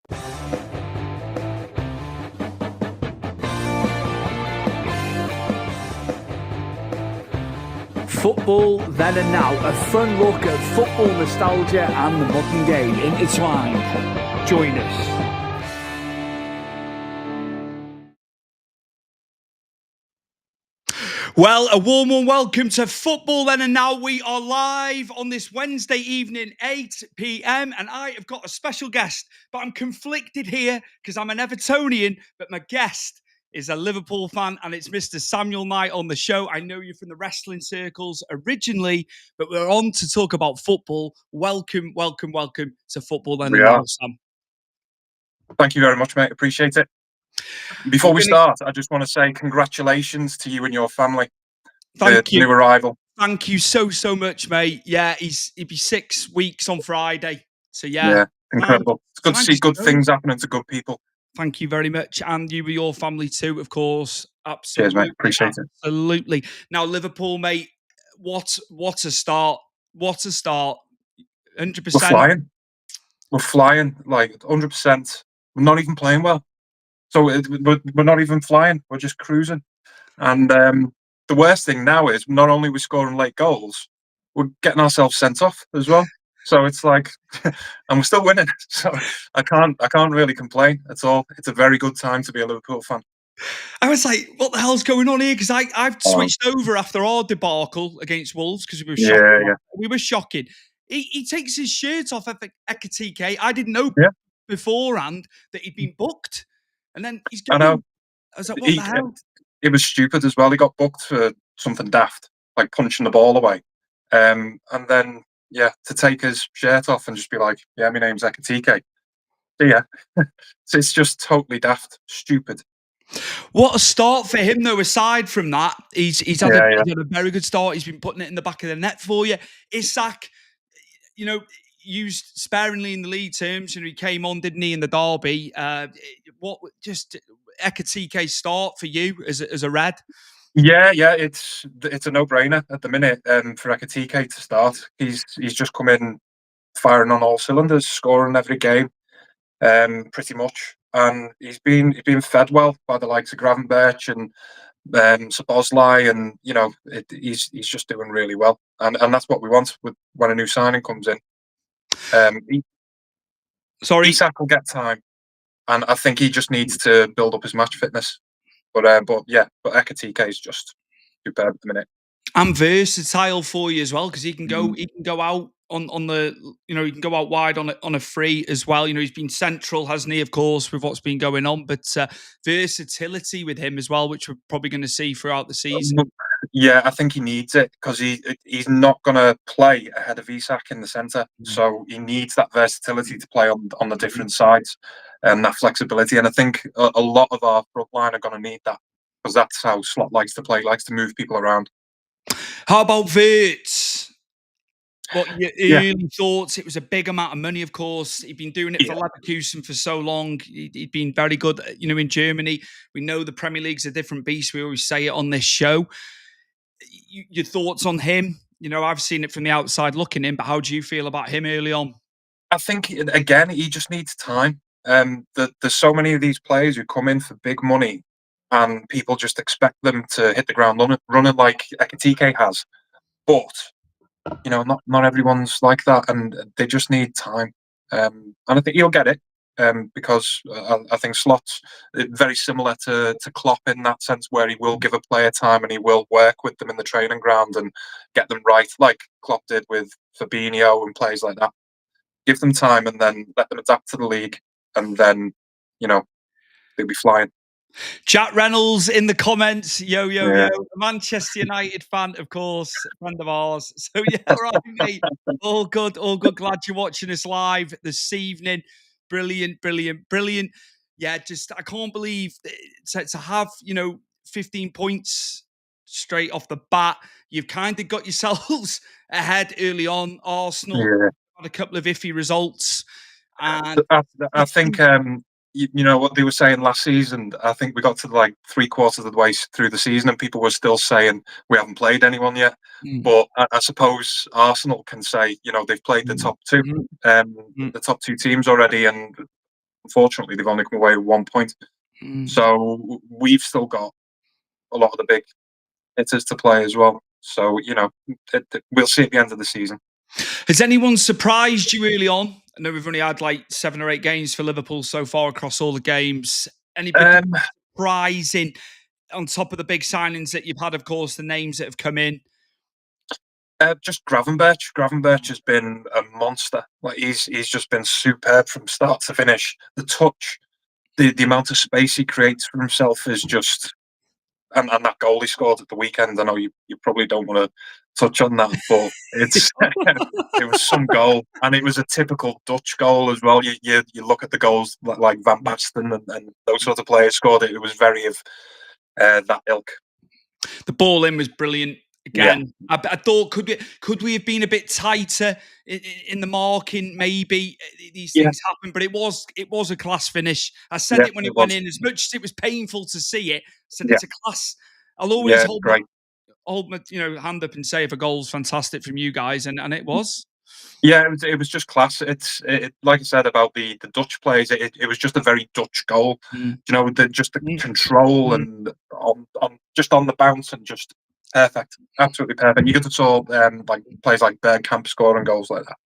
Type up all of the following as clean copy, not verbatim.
Football then and now, a fun look at football nostalgia and the modern game intertwined. Join us. Well, a warm welcome to Football Then and Now. We are live on this Wednesday evening, 8 p.m. And I have got a special guest, but I'm conflicted here because I'm an Evertonian, but my guest is a Liverpool fan, and it's Mr. Samuel Knight on the show. I know you from the wrestling circles originally, but we're on to talk about football. Welcome to Football Then and Now, Sam. Thank you very much, mate. Appreciate it. Before we start, I just want to say congratulations to you and your family. Thank you. New arrival. Thank you so much, mate. Yeah, he'd be 6 weeks on Friday. So yeah, incredible. It's good to see good things happening to good people. Thank you very much, and you with your family too, of course. Absolutely, cheers, mate. Appreciate it. Absolutely. Now, Liverpool, mate. What a start! What a start! 100%. We're flying. We're flying like 100%. We're not even playing well. So we're not even flying. We're just cruising. And the worst thing now is not only we're scoring late goals, we're getting ourselves sent off as well. So it's like, and we're still winning. So I can't really complain at all. It's a very good time to be a Liverpool fan. I was like, what the hell's going on here? Because I've switched over after our debacle against Wolves because we were shocking. Yeah. We were shocking. He takes his shirt off at Ekatike. I didn't know beforehand that he'd been booked. And then he's going. I know. I was like, what the hell? It was stupid as well. He got booked for something daft, like punching the ball away. And then, to take his shirt off and just be like, yeah, my name's Ekatike. So, yeah, it's just totally daft, stupid. What a start for him, though. Aside from that, he's had a very good start. He's been putting it in the back of the net for you. Isak, used sparingly in the league terms. He came on, didn't he, in the derby? What just Ekatike's start for you as a Red? Yeah, it's a no-brainer at the minute for Ekatike to start. He's just come in firing on all cylinders, scoring every game, pretty much. And he's been fed well by the likes of Gravenberch and Szoboszlai, and he's just doing really well. And that's what we want when a new signing comes in. Isak will get time, and I think he just needs to build up his match fitness. But Ekatike is just superb at the minute. And versatile for you as well, because he can go out on the he can go out wide on a free as well. He's been central, hasn't he, of course, with what's been going on, but versatility with him as well, which we're probably going to see throughout the season. Yeah, I think he needs it because he's not going to play ahead of Isak in the centre, so he needs that versatility to play on the different sides and that flexibility. And I think a lot of our front line are going to need that because that's how Slot likes to play, likes to move people around. How about Wirtz? What your early thoughts? It was a big amount of money, of course. He'd been doing it for Leverkusen for so long. He'd been very good, in Germany. We know the Premier League's a different beast. We always say it on this show. Your thoughts on him? I've seen it from the outside looking in, but how do you feel about him early on? I think, again, he just needs time. There's so many of these players who come in for big money and people just expect them to hit the ground running like Ekatike has. But not everyone's like that, and they just need time. And I think he'll get it because I think Slot's very similar to Klopp in that sense, where he will give a player time and he will work with them in the training ground and get them right, like Klopp did with Fabinho and players like that. Give them time and then let them adapt to the league, and then they'll be flying. Jack Reynolds in the comments, yo, Manchester United fan, of course, friend of ours. So right, mate, all good. Glad you're watching us live this evening. Brilliant. Yeah, just I can't believe to have 15 points straight off the bat. You've kind of got yourselves ahead early on. Arsenal had a couple of iffy results, and I think. What they were saying last season, I think we got to like 3/4 of the way through the season and people were still saying we haven't played anyone yet. But I suppose Arsenal can say, they've played the top two, the top two teams already, and unfortunately, they've only come away with 1 point. So we've still got a lot of the big hitters to play as well. So, we'll see at the end of the season. Has anyone surprised you early on? I know we've only had like 7 or 8 games for Liverpool so far across all the games. Anybody Um, surprising on top of the big signings that you've had, of course, the names that have come in? just Gravenberch. Gravenberch has been a monster. Like he's just been superb from start to finish. The touch, the amount of space he creates for himself is just, and that goal he scored at the weekend. I know you probably don't want to touch on that, but it's it was some goal, and it was a typical Dutch goal as well. You look at the goals like Van Basten and those sort of players scored it. It was very of that ilk. The ball in was brilliant. Yeah. Again, I thought could we have been a bit tighter in the marking? Maybe these Yeah. things happen, but it was a class finish. I said Yeah, it when it it went was. in. As much as it was painful to see it, I said Yeah. it's a class. I'll always Yeah, great. hold my hand up and say if a goal's fantastic from you guys, and it was. Yeah, it was just class. Like I said about the Dutch players. It was just a very Dutch goal. The control and on the bounce and just perfect, absolutely perfect. You could have saw like players like Bergkamp scoring goals like that.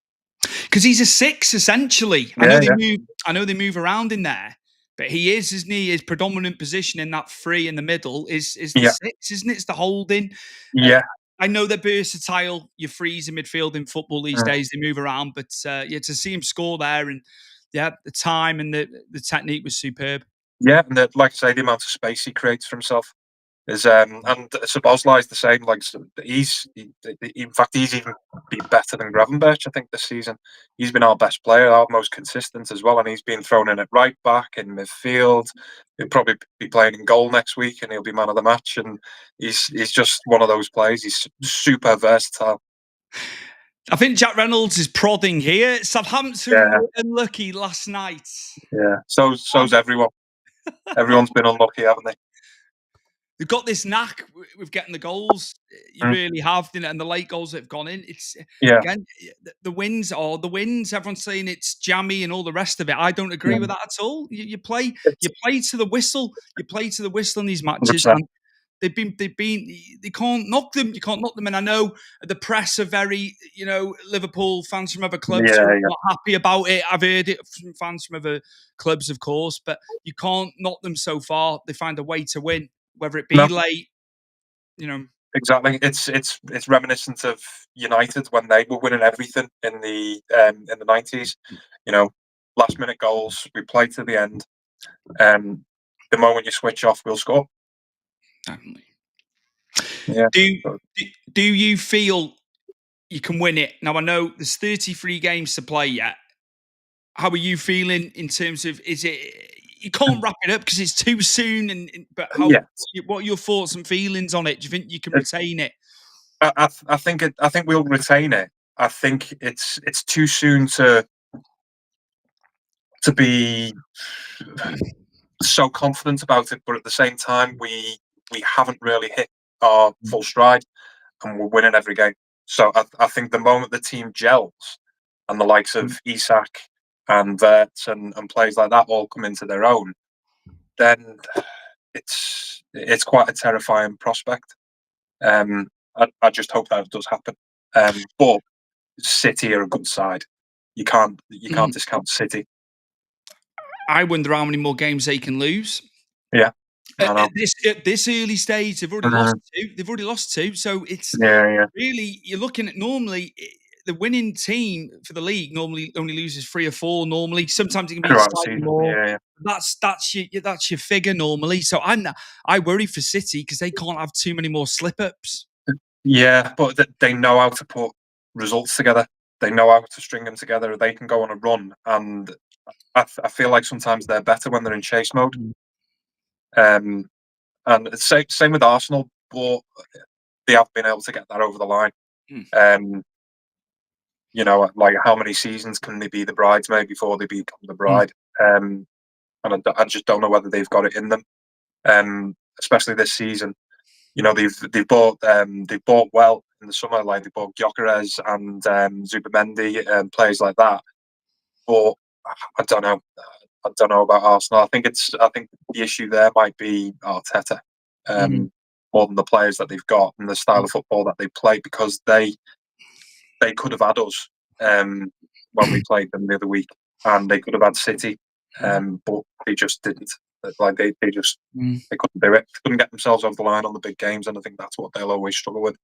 Because he's a 6 essentially. Yeah, I know they move around in there, but he is, isn't he? His predominant position in that 3 in the middle is the Yeah. 6, isn't it? It's the holding. Yeah. I know they're versatile. Your frees in midfield in football these Mm. days. They move around, but to see him score there and the time and the technique was superb. Yeah, and like I say, the amount of space he creates for himself is and Szoboszlai is the same. Like in fact, he's even been better than Gravenberch. I think this season he's been our best player, our most consistent as well, and he's been thrown in at right back in midfield. He'll probably be playing in goal next week, and he'll be man of the match. And he's just one of those players. He's super versatile. I think Jack Reynolds is prodding here. Southampton were unlucky last night. Yeah, so's everyone. Everyone's been unlucky, haven't they? They've got this knack with getting the goals. You really have, and the late goals that have gone in. It's again the wins are the wins. Everyone's saying it's jammy and all the rest of it. I don't agree with that at all. You play to the whistle. You play to the whistle in these matches, 100%. and they can't knock them. You can't knock them. And I know the press are very, Liverpool fans from other clubs who are not happy about it. I've heard it from fans from other clubs, of course, but you can't knock them so far. They find a way to win, whether it be late, Exactly. It's reminiscent of United when they were winning everything in the 90s. Last minute goals. We play to the end. The moment you switch off, we'll score. Definitely. Yeah. Do you feel you can win it? Now I know there's 33 games to play yet. How are you feeling in terms of you can't wrap it up because it's too soon, but what are your thoughts and feelings on it? Do you think you can retain it? I think we'll retain it. I think it's too soon to be so confident about it, but at the same time, we haven't really hit our full stride, and we're winning every game. So I think the moment the team gels, and the likes of Isak and Wirtz and players like that all come into their own, then it's quite a terrifying prospect. I just hope that it does happen. But City are a good side. You can't discount City. I wonder how many more games they can lose. Yeah. At this early stage, they've already lost 2. They've already lost 2. So it's really, you're looking at normally the winning team for the league normally only loses 3 or 4 normally. Sometimes it can be slightly more. Yeah. That's your figure normally. So I worry for City because they can't have too many more slip-ups. Yeah, but they know how to put results together. They know how to string them together. They can go on a run, and I feel like sometimes they're better when they're in chase mode. And same with Arsenal, but they have been able to get that over the line. Like how many seasons can they be the bridesmaid before they become the bride? And I just don't know whether they've got it in them. Especially this season, they've bought well in the summer, like they bought Gyökeres and Zubamendi and players like that. But I don't know. I don't know about Arsenal. I think the issue there might be Arteta, Mhm. more than the players that they've got and the style of football that they play, because they could have had us when we played them the other week, and they could have had City, but they just didn't. Like they just Mm. they couldn't do it. They couldn't get themselves over the line on the big games, and I think that's what they'll always struggle with.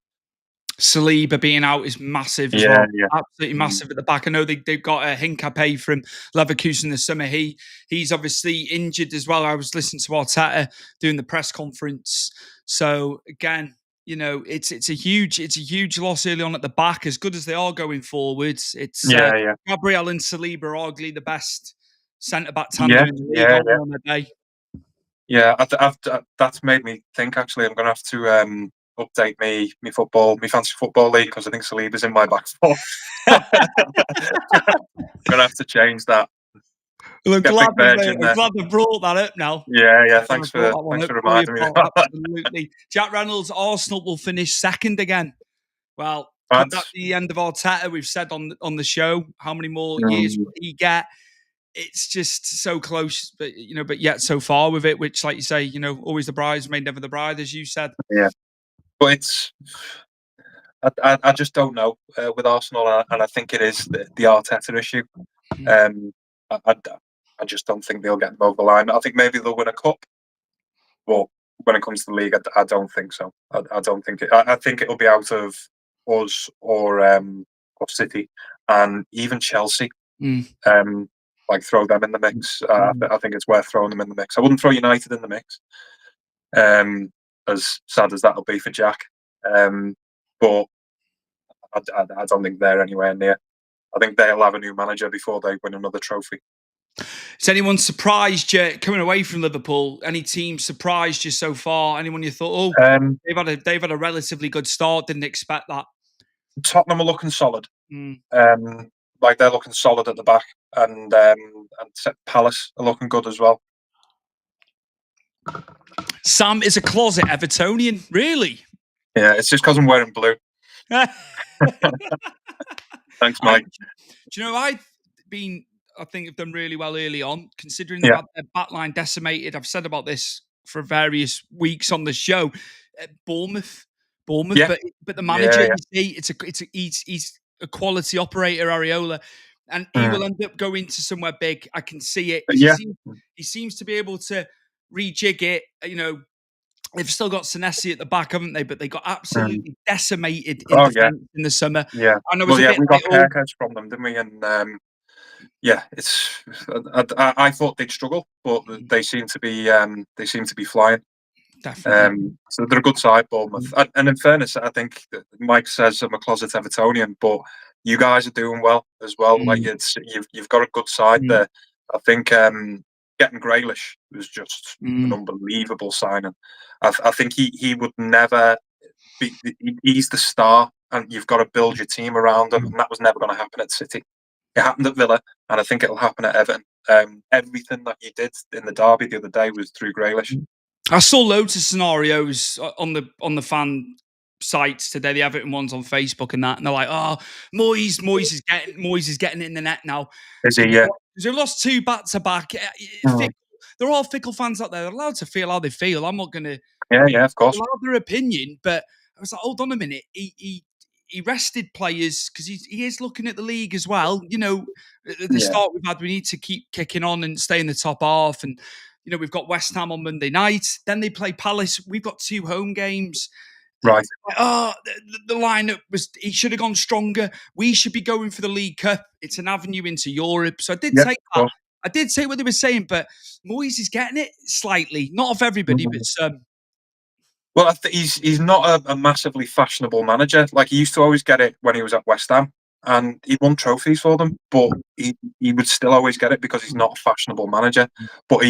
Saliba being out is massive as Yeah, well. yeah. Absolutely massive at the back. I know they've got a Hincapié from Leverkusen this summer. He's obviously injured as well. I was listening to Arteta doing the press conference. So again, it's a huge loss early on at the back. As good as they are going forwards, it's Yeah, yeah. Gabriel and Saliba are arguably the best centre back Yeah, tandem in the league, yeah, aren't they, yeah. on their day? Yeah, that's made me think. Actually, I'm gonna have to update me fancy football league, because I think Saliba's in my back four. Gonna have to change that. Well, Get Big Veg in I'm there. glad they brought that up now. Yeah, yeah. I brought that one Thanks up for for you, reminding me of Paul. that. Absolutely. Jack Reynolds, Arsenal will finish second again. Well, could that That's be the end of Arteta? We've said on the show, how many more years mm, will he get? It's just so close, but yet so far with it, which, like you say, always the bridesmaid, never the bride, as you said. yeah. But I just don't know with Arsenal, and I think it is the Arteta issue. Mm, Um, I, I, I just don't think they'll get them over the line. I think maybe they'll win a cup, but when it comes to the league, I don't think so. I don't think it. I think it'll be out of us or City, and even Chelsea. mm, Um, like throw them in the mix. mm. I think it's worth throwing them in the mix. I wouldn't throw United in the mix, as sad as that'll be for Jack. But I don't think they're anywhere near. I think they'll have a new manager before they win another trophy. Has anyone surprised you coming away from Liverpool? Any team surprised you so far? Anyone you thought, oh, Um, they've had a relatively good start, didn't expect that? Tottenham are looking solid. Mm. Like they're looking solid at the back, and Palace are looking good as well. Sam is a closet Evertonian, really. Yeah, it's just because I'm wearing blue. Thanks, I, Mike. do you know, I think they've done really well early on, considering they've Yeah, had their backline decimated. I've said about this for various weeks on the show. Bournemouth, yeah, but the manager, yeah, yeah. you see, he's a quality operator, Areola, and he Mm. will end up going to somewhere big. I can see it because Yeah. he seems to be able to rejig it. They've still got Senesi at the back, haven't they? But they got Mm. absolutely decimated in Oh yeah, defence in the summer. yeah. And I was Well, a yeah, bit we like, got haircuts from them, didn't we? And yeah, it's. I thought they'd struggle, but they seem to be flying. definitely. So they're a good side, Bournemouth. And in fairness, I think that Mike says I'm a closet Evertonian, but you guys are doing well as well. Like Mm, you've got a good side mm, there. I think getting Grealish was just an mm, unbelievable signing. I think he would never be. He's the star, and you've got to build your team around him, and that was never going to happen at City. It happened at Villa, and I think it'll happen at Everton. Everything that you did in the derby the other day was through Grealish. I saw loads of scenarios on the fan sites today, the Everton ones on Facebook and that, and they're like, "Oh, Moyes is getting it in the net now." Is he? Because Yeah. they lost two back to back. Mm. There are fickle fans out there. They're allowed to feel how they feel. I'm not going to Yeah, yeah, of course. allow their opinion, but I was like, hold on a minute. He rested players because he is looking at the league as well. At the Yeah, start we've had, we need to keep kicking on and stay in the top half. And we've got West Ham on Monday night. Then they play Palace. We've got two home games. right. Like, the lineup he should have gone stronger. We should be going for the League Cup. It's an avenue into Europe. So I did Yeah, take of that. course. I did take what they were saying, but Moyes is getting it slightly. Not of everybody, but Mhm. some. Well, he's not a massively fashionable manager. Like he used to always get it when he was at West Ham, and he won trophies for them. But he would still always get it because he's not a fashionable manager. But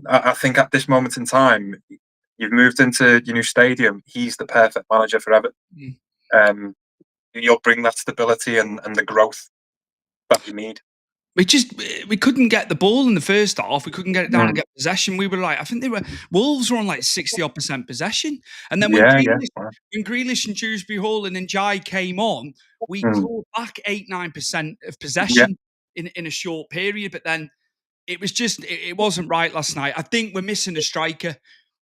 I think at this moment in time, you've moved into your new stadium. He's the perfect manager for Everton. Mm. Um, You'll bring that stability and the growth that you need. We couldn't get the ball in the first half. We couldn't get it down and Mm. get possession. We were like, I think Wolves were on like 60% possession. And then Yeah, yeah. Wow. When Grealish and Dewsbury Hall and Njai came on, we Mm. clawed back 8-9% of Yeah, possession in a short period. But then it was just it wasn't right last night. I think we're missing a striker,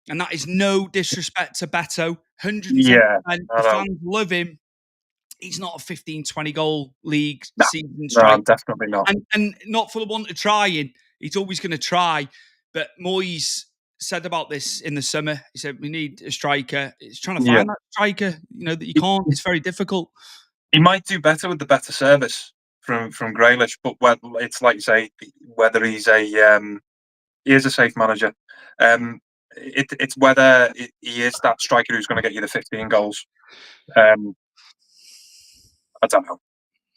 and that is no disrespect to Beto. 110%. Yeah, The I know. fans love him. He's not a 15, 20 goal league No, season no, striker. definitely not. And not for the want of trying. He's always going to try. But Moyes said about this in the summer. He said, we need a striker. It's trying to Yeah, find that striker, that you he, can't. It's very difficult. he might do better with the better service from Grealish, but it's like you say, whether he is a safe manager. It's whether he is that striker who's going to get you the 15 goals. Um, I don't know.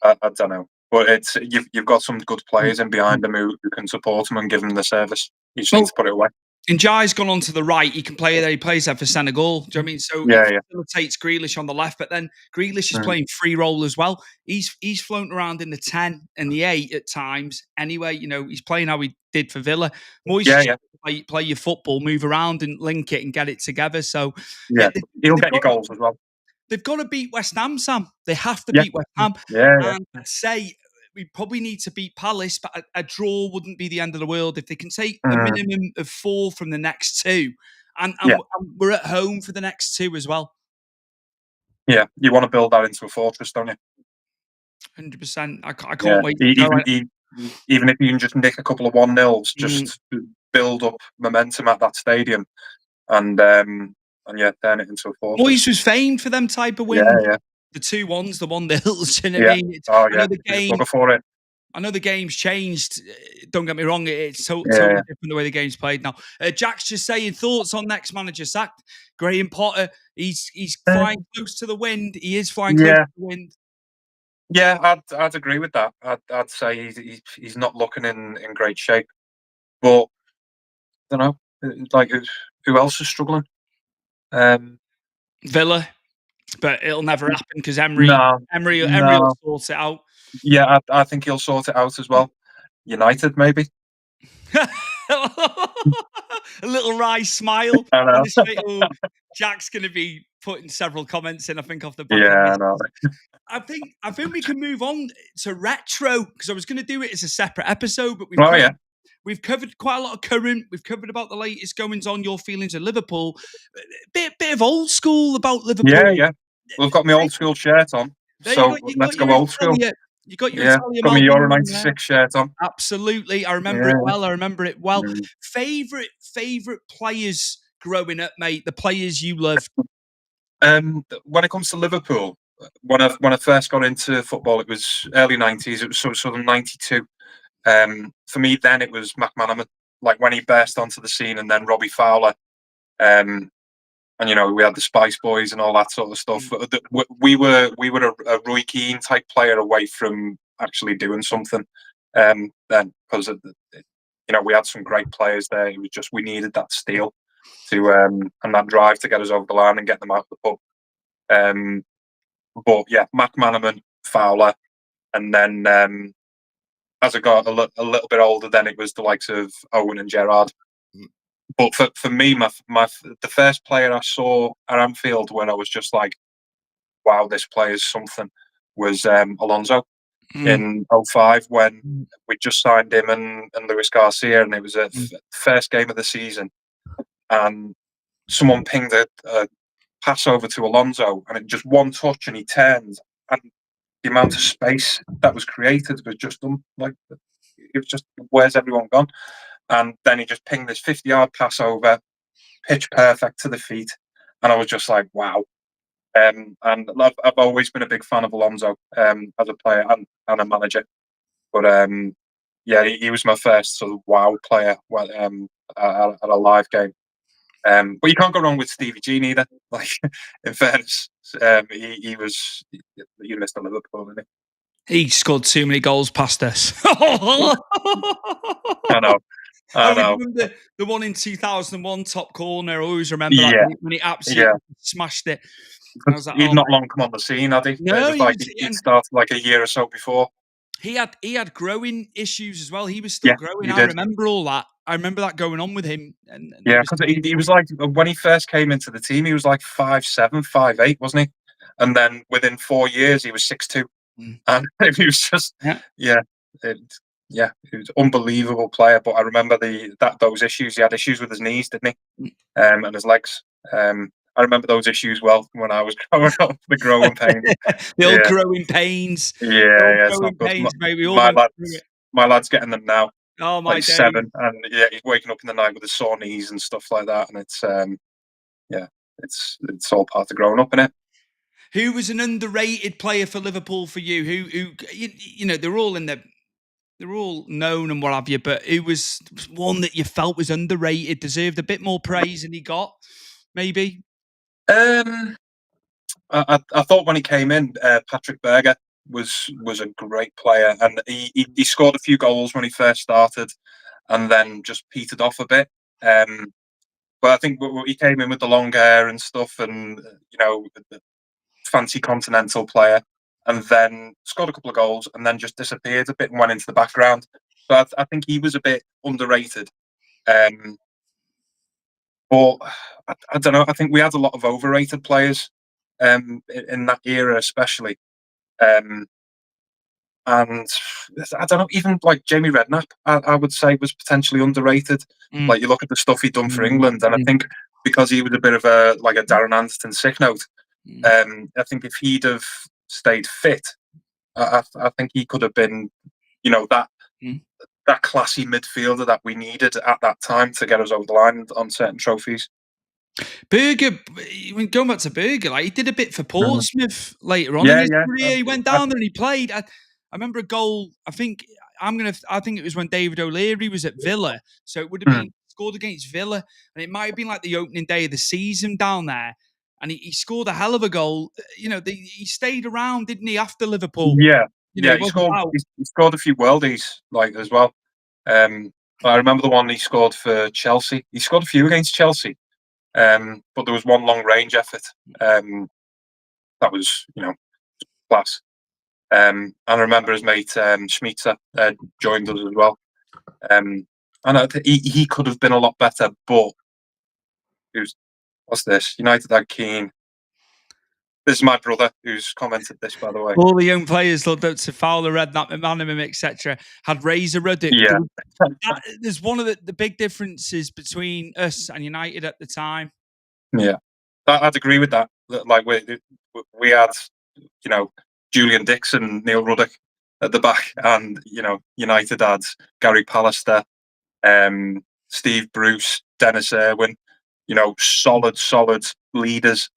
I don't know. But you've got some good players in behind him who can support him and give him the service. You just need Well, to put it away. and Jai's gone on to the right. He can play there. He plays there for Senegal. Do you know what I mean? So it Yeah. facilitates Grealish on the left, but then Grealish is Mm. playing free role as well. He's floating around in the 10 and the 8 at times. Anyway, he's playing how he did for Villa. Moyes Yeah. play your football, move around and link it and get it together. So Yeah. He'll get you goals as well. they've got to beat West Ham, Sam. They have to Yeah. beat West Ham. Yeah. And I'd say we probably need to beat Palace, but a draw wouldn't be the end of the world. If they can take a minimum of 4 from the next 2, and we're at home for the next 2 as well. Yeah. You want to build that into a fortress, don't you? 100%. I can't wait. Even if you can just nick a couple of 1-0s, just build up momentum at that stadium and turn it into a fortress. Moyes was famed for them type of wins. Yeah. The 2-1s, the 1-0s. You know what I mean? I know the game. Looking for it. I know the game's changed. Don't get me wrong; it's totally different the way the game's played now. Jack's just saying thoughts on next manager sacked. Graham Potter. He's flying close to the wind. He is flying close to the wind. Yeah, I'd agree with that. I'd say he's not looking in great shape. But I don't know, like who else is struggling? Villa, but it'll never happen because Emery will sort it out. Yeah, I think he'll sort it out as well. United, maybe. A little wry smile on his face. Oh, Jack's going to be putting several comments in, I think, off the back of this. I know. I think we can move on to retro because I was going to do it as a separate episode, but we've covered quite a lot of current. We've covered about the latest goings on, your feelings of Liverpool, bit of old school about Liverpool. Yeah. We've got my old school shirt on, so let's go old school. You got your Italian got my Euro '96 shirt on. Absolutely, I remember it well. Favorite players growing up, mate. The players you loved. When it comes to Liverpool, when I first got into football, it was early '90s. It was sort of '92. For me, then it was McManaman. Like when he burst onto the scene, and then Robbie Fowler. And we had the Spice Boys and all that sort of stuff. We were a Roy Keane type player away from actually doing something. Then because we had some great players there. It was just we needed that steal to and that drive to get us over the line and get them out of the pub. But yeah, McManaman, Fowler, and then as I got a little bit older, then it was the likes of Owen and Gerrard. But for me, the first player I saw at Anfield when I was just like, wow, this player's something, was Alonso in 05 when we just signed him and Luis Garcia, and it was a first game of the season. And someone pinged a pass over to Alonso, and it just one touch, and he turned, and the amount of space that was created was just it was just, where's everyone gone? And then he just pinged this 50-yard pass over, pitch perfect to the feet, and I was just like, wow. And I've always been a big fan of Alonso as a player and a manager. But he was my first sort of wow player at a live game. But you can't go wrong with Stevie G neither. Like, in fairness, he was Mr. Liverpool, isn't he? He scored too many goals past us. I know. I know. Remember the one in 2001 top corner. I always remember that when he absolutely smashed it. I was like, he'd not long come on the scene, had he? No, he'd started like a year or so before. He had growing issues as well. He was still growing. I remember all that. I remember that going on with him. And because he was like, when he first came into the team, he was like 5'7", 5'8", wasn't he? And then within 4 years, he was 6'2", and he was just yeah, he was an unbelievable player. But I remember those issues. He had issues with his knees, didn't he? And his legs. I remember those issues well when I was growing up. The growing pains. The old Yeah, growing pains. yeah, The old yeah. It's not growing good. pains, mate. We all My went through lads, it. my lad's getting them now. Oh, Like my he's days. 7, and yeah, he's waking up in the night with his sore knees and stuff like that. And it's yeah, it's all part of growing up, innit? Who was an underrated player for Liverpool for you? Who you know, they're all known and what have you, but who was one that you felt was underrated, deserved a bit more praise than he got, maybe? Um, I thought when he came in, Patrick Berger was a great player, and he scored a few goals when he first started, and then just petered off a bit. But I think he came in with the long hair and stuff, and the fancy continental player, and then scored a couple of goals, and then just disappeared a bit and went into the background. So I think he was a bit underrated. Um, but I don't know. I think we had a lot of overrated players in that era, especially. Um, and I don't know, even like Jamie Redknapp, I would say was potentially underrated. Mm, Like you look at the stuff he'd done for mm, England, and I mm, think because he was a bit of a Darren Anderton sick note, mm, I think if he'd have stayed fit, I think he could have been, that mm. that classy midfielder that we needed at that time to get us over the line on certain trophies. Berger, when going back to Berger, like he did a bit for Mhm. Portsmouth later on in Yeah, his yeah. career. He went down there and he played. I remember a goal. I think it was when David O'Leary was at Villa, so it would have Mm. been scored against Villa, and it might have been like the opening day of the season down there. And he scored a hell of a goal. He stayed around, didn't he, after Liverpool? Yeah, He yeah. He wasn't scored. out. He scored a few worldies as well. Um, I remember the one he scored for Chelsea. He scored a few against Chelsea, but there was one long range effort that was class. And I remember his mate Schmitzer joined us as well. And he could have been a lot better, but what's this? United had Keane. This is my brother who's commented this, by the way. All the young players loved up to Fowler, Redknapp, McManaman, etc. Had Razor Ruddock. Yeah, There's one of the big differences between us and United at the time. yeah. I'd agree with that. Like we had, Julian Dixon, Neil Ruddock at the back, and United had Gary Pallister, Steve Bruce, Dennis Irwin. Solid leaders.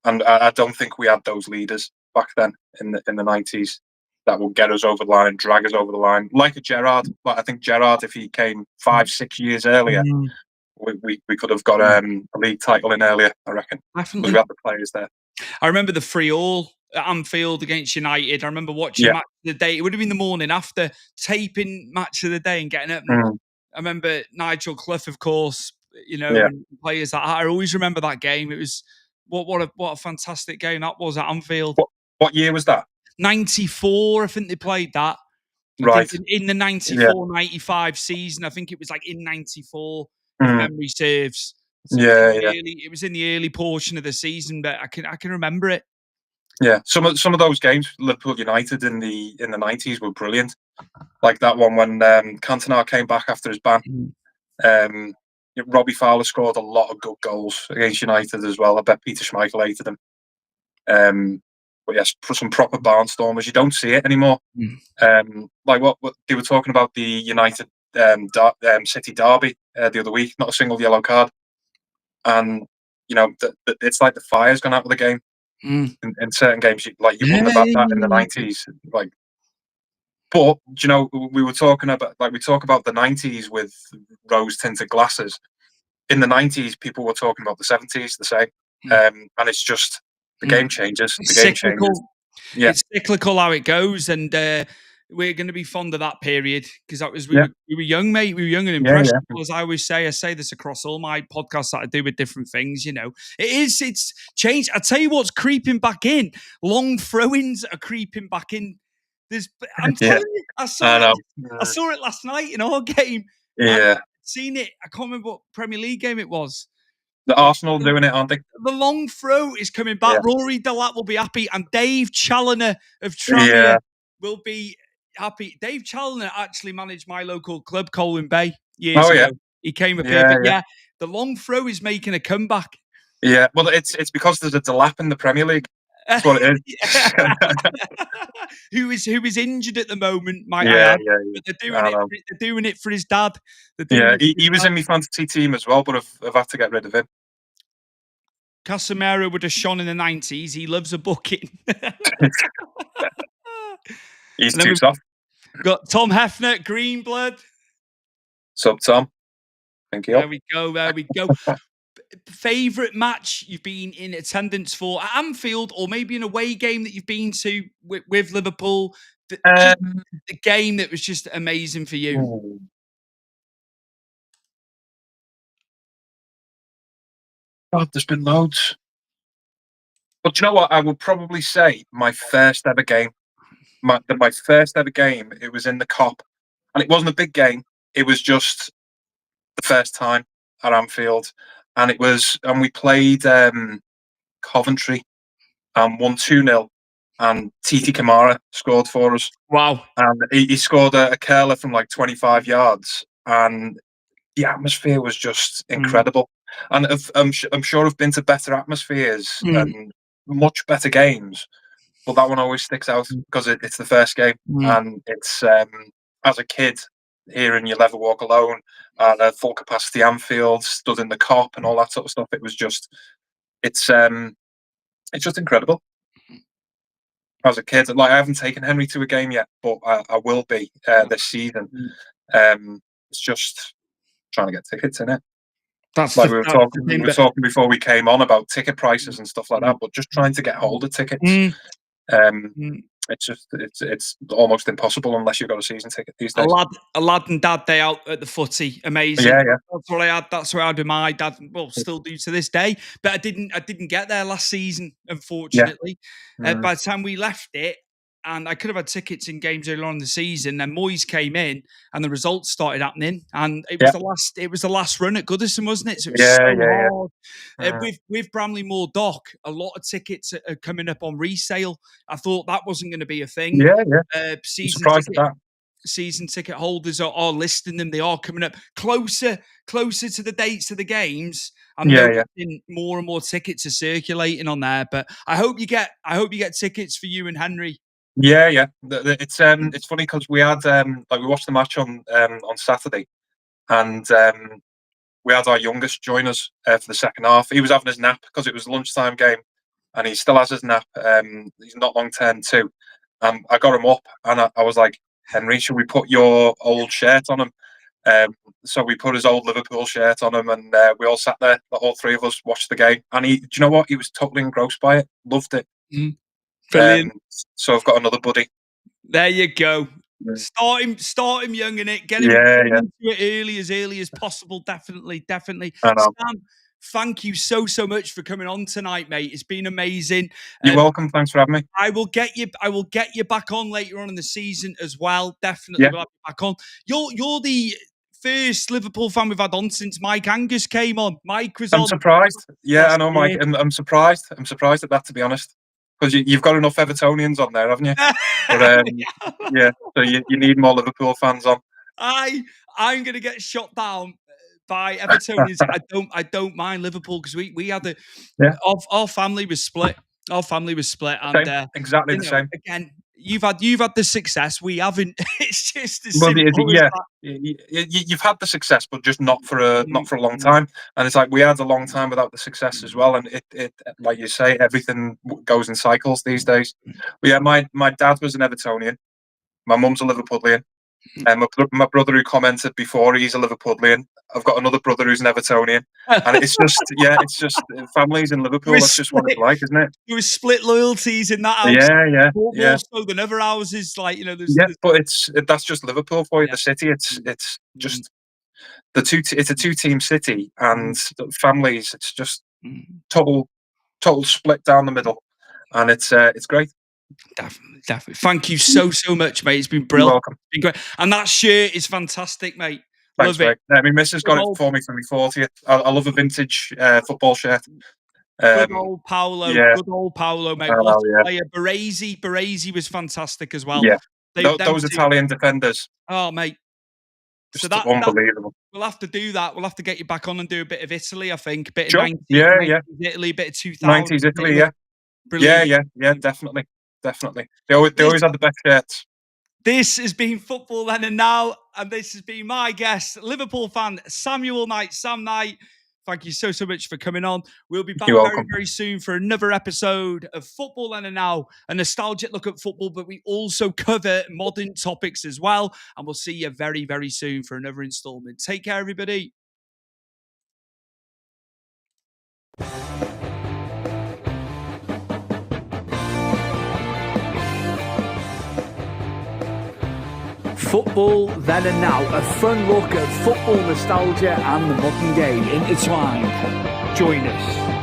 And I don't think we had those leaders back then in the 90s that would get us over the line and drag us over the line. Like a Gerrard. Like I think Gerrard, if he came 5-6 years earlier, Mm, we could have got a league title in earlier, I reckon. Because we definitely. had the players there. I remember the 3-3 at Anfield against United. I remember watching Yeah. Match of the Day. It would have been the morning after taping Match of the Day and getting up. And Mm. I remember Nigel Clough, of course, Yeah. and players that I always remember that game. It was what a fantastic game that was at Anfield. What year was that? 94, I think they played that. I think Right. in the Yeah. 94-95 season, I think it was like in 94, if Mm. memory serves. So Yeah, it was in the early portion of the season, but I can remember it. yeah. Some of those games, Liverpool United in the 90s were brilliant. Like that one when Cantona came back after his ban. Um, Robbie Fowler scored a lot of good goals against United as well. I bet Peter Schmeichel hated him. But yes, some proper barnstormers. You don't see it anymore. Like what they were talking about the United City derby the other week. Not a single yellow card, and it's like the fire's gone out of the game Mm. in certain games. You wouldn't have had that in the Yeah. 90s. But we were talking about we talk about the 90s with rose tinted glasses. In the 90s, people were talking about the 70s the same, and it's just the game changes. The It's game changes. cyclical. Yeah, It's cyclical how it goes, and we're going to be fond of that period because that was we yeah, were young, mate. We were young and yeah, yeah. impressionable, as I always say. I say this across all my podcasts that I do with different things. It's changed. I tell you what's creeping back in. Long throw-ins are creeping back in. I'm Yeah, telling you, I I saw it. know. I saw it last night in our game. I've Yeah, seen it. I can't remember what Premier League game it was. the Arsenal doing it, aren't they? The long throw is coming back. Yeah, Rory Delap will be happy, and Dave Challoner of Tranmere yeah, will be. happy. Dave Challoner actually managed my local club, Colwyn Bay, years Oh yeah, ago. He came up here, yeah, but yeah, yeah, the long throw is making a comeback. yeah. Well, it's because there's a delap in the Premier League. That's what it is. who is injured at the moment, might I Yeah, add? yeah, But they're yeah. I doing it. know. They're doing it for his dad. They're doing Yeah, it he, for his he was dad. in my fantasy team as well, but I've had to get rid of him. Casemiro would have shone in the 90s. He loves a bucket. He's And then too we've soft. got Tom Hefner, Green Blood. Sub Tom. Thank you. There we go. There we go. Favorite match you've been in attendance for at Anfield, or maybe an away game that you've been to with Liverpool? Just Um, a game that was just amazing for you. ooh. God, there's been loads. But you know what? I would probably say my first ever game. My first ever game. It was in the Cop, and it wasn't a big game. It was just the first time at Anfield, and we played Coventry and won 2-0, and Titi Kamara scored for us, Wow. and he scored a curler from like 25 yards, and the atmosphere was just Mm, incredible. And I'm sure I've been to better atmospheres mm, and much better games, but that one always sticks out because it's the first game, mm. and it's as a kid hearing "You'll Never Walk Alone" at a full capacity Anfield, stood in the Cop, and all that sort of stuff. It's um, it's just incredible. As a kid, like I haven't taken Henry to a game yet, but I will be this season. Mm. It's just trying to get tickets in it. That's Like the we thing. were But talking before we came on about ticket prices and stuff like that, but just trying to get hold of tickets. mm, Um, mm. it's almost impossible unless you've got a season ticket these days. A lad and dad day out at the footy, amazing. Yeah, yeah, That's what I had. That's what I had with my dad. Well, still do to this day. But I didn't get there last season, yeah, unfortunately. mm, By the time we left it, and I could have had tickets in games earlier on in the season. Then Moyes came in, and the results started happening, and it was yeah, the last. It was the last run at Goodison, wasn't it? So it was yeah, so yeah, hard. mm, With Bramley Moore Dock, a lot of tickets are coming up on resale. I thought that wasn't going to be a thing. yeah, yeah. I'm Season surprised at ticket that. season ticket holders are listing them. They are coming up closer to the dates of the games. I'm Yeah, yeah, noticing more and more tickets are circulating on there. But I hope you get tickets for you and Henry. yeah, yeah. It's funny because we had like we watched the match on Saturday, and we had our youngest join us for the second half. He was having his nap because it was a lunchtime game, and he still has his nap. He's not long turned two. I got him up, and I was like, Henry, should we put your old shirt on him? So we put his old Liverpool shirt on him, and we all sat there. All three of us watched the game, and do you know what? He was totally engrossed by it. Loved it. Mm, Um, brilliant. so I've got another buddy. There you go. Yeah, Start him young in it. yeah, Get him yeah. into it early as possible. Definitely. I know. Sam, thank you so much for coming on tonight, mate. It's been amazing. You're welcome. Thanks for having me. I will get you back on later on in the season as well. Definitely Yeah, will have you back on. You're the first Liverpool fan we've had on since Mike Angus came on. Mike was I'm on surprised. Yeah, I last know, Mike. year. I'm surprised. I'm surprised at that, to be honest, because you've got enough Evertonians on there, haven't you? But yeah. So you need more Liverpool fans on. I'm gonna get shot down by Evertonians. I don't mind Liverpool because we had Yeah, our family was split. Our family was split, and same. Exactly you the know, same. again, you've had the success. We haven't. It's just as Well, simple as yeah, that. you've had the success, but just not for a long Mm, time. And it's like we had a long time without the success as well. And it like you say, everything goes in cycles these days. But yeah, my dad was an Evertonian. My mum's a Liverpoolian. And my brother who commented before, he's a Liverpoolian. I've got another brother who's an Evertonian. And it's just families in There Liverpool. is That's just what it's split. like, isn't it? There is split loyalties in that house. Yeah, yeah, More yeah, so than other houses. Like yeah. there's But that's just Liverpool for you. yeah. The city. It's Mm, it's mm, just it's a two-team city, and mm, families. It's just mm. total total split down the middle, and it's great. Definitely. Thank you so much, mate. It's been You're brilliant. welcome. Been great. And that shirt is fantastic, mate. Thanks, Love it. mate. My missus Good got it old, for me for my 40th. I love a vintage football shirt. good Um, old Paolo. yeah, Good old Paolo, I mate. What know, a yeah, player. Baresi was fantastic as well. yeah. Those two. Italian defenders, Oh, mate. just So unbelievable. we'll have to do that. We'll have to get you back on and do a bit of Italy, I think. A bit of Sure. 90s, Yeah, 90s yeah. Italy, bit of 2000s 90s Italy, Italy. yeah. Brilliant. Yeah, definitely. They always had the best shirts. This has been Football Then and Now, and this has been my guest, Liverpool fan Samuel Knight, Sam Knight. Thank you so much for coming on. We'll be back You're very, welcome. very soon for another episode of Football Then and Now, a nostalgic look at football, but we also cover modern topics as well. And we'll see you very, very soon for another installment. Take care, everybody. Football Then and Now, a fun look at football nostalgia and the modern game intertwined. Join us.